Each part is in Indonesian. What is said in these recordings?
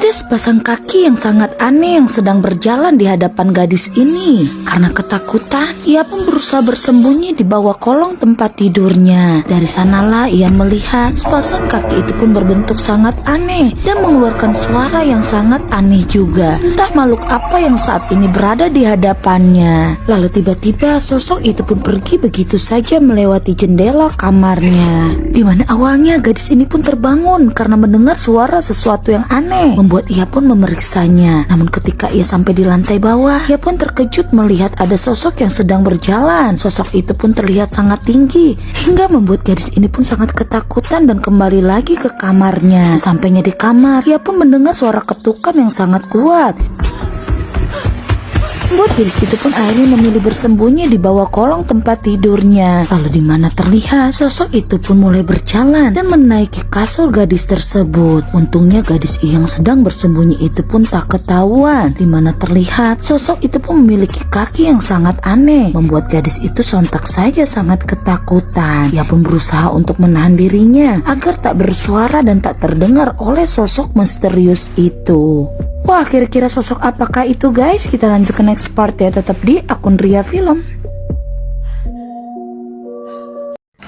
Ada sepasang kaki yang sangat aneh yang sedang berjalan di hadapan gadis ini. Karena ketakutan, ia pun berusaha bersembunyi di bawah kolong tempat tidurnya. Dari sanalah ia melihat sepasang kaki itu pun berbentuk sangat aneh dan mengeluarkan suara yang sangat aneh juga. Entah makhluk apa yang saat ini berada di hadapannya. Lalu tiba-tiba sosok itu pun pergi begitu saja melewati jendela kamarnya. Dimana awalnya gadis ini pun terbangun karena mendengar suara sesuatu yang aneh, membuat ia pun memeriksanya. Namun ketika ia sampai di lantai bawah, ia pun terkejut melihat ada sosok yang sedang berjalan. Sosok itu pun terlihat sangat tinggi, hingga membuat gadis ini pun sangat ketakutan dan kembali lagi ke kamarnya. Sampainya di kamar, ia pun mendengar suara ketukan yang sangat kuat. Membuat gadis itu pun akhirnya memilih bersembunyi di bawah kolong tempat tidurnya. Lalu di mana terlihat sosok itu pun mulai berjalan dan menaiki kasur gadis tersebut. Untungnya gadis yang sedang bersembunyi itu pun tak ketahuan. Di mana terlihat sosok itu pun memiliki kaki yang sangat aneh, membuat gadis itu sontak saja sangat ketakutan. Ia pun berusaha untuk menahan dirinya agar tak bersuara dan tak terdengar oleh sosok misterius itu. Wah, kira-kira sosok apakah itu guys? Kita lanjut ke next part ya, tetap di akun Ria Film.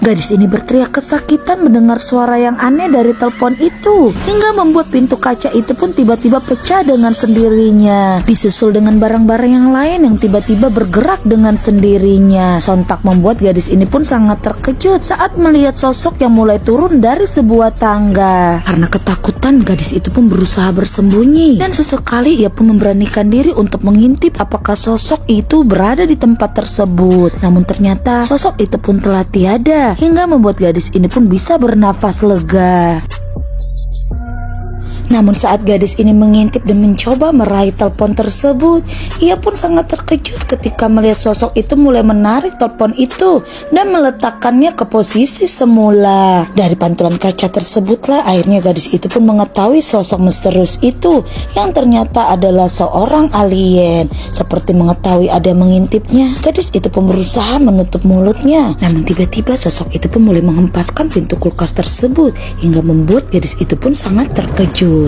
Gadis ini berteriak kesakitan mendengar suara yang aneh dari telepon itu, hingga membuat pintu kaca itu pun tiba-tiba pecah dengan sendirinya, disusul dengan barang-barang yang lain yang tiba-tiba bergerak dengan sendirinya. Sontak membuat gadis ini pun sangat terkejut saat melihat sosok yang mulai turun dari sebuah tangga. Karena ketakutan, gadis itu pun berusaha bersembunyi, dan sesekali ia pun memberanikan diri untuk mengintip apakah sosok itu berada di tempat tersebut. Namun ternyata sosok itu pun telah tiada, hingga membuat gadis ini pun bisa bernafas lega. Namun saat gadis ini mengintip dan mencoba meraih telepon tersebut, ia pun sangat terkejut ketika melihat sosok itu mulai menarik telepon itu dan meletakkannya ke posisi semula. Dari pantulan kaca tersebutlah akhirnya gadis itu pun mengetahui sosok misterius itu yang ternyata adalah seorang alien. Seperti mengetahui ada yang mengintipnya, gadis itu pun berusaha menutup mulutnya. Namun tiba-tiba sosok itu pun mulai menghempaskan pintu kulkas tersebut hingga membuat gadis itu pun sangat terkejut.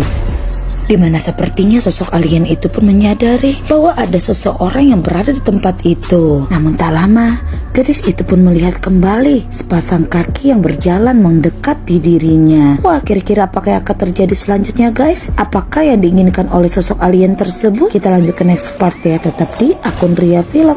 Dimana sepertinya sosok alien itu pun menyadari bahwa ada seseorang yang berada di tempat itu. Namun tak lama, gadis itu pun melihat kembali sepasang kaki yang berjalan mendekat di dirinya. Wah, kira-kira apakah yang akan terjadi selanjutnya guys? Apakah yang diinginkan oleh sosok alien tersebut? Kita lanjut ke next part ya, tetap di akun Ria Film.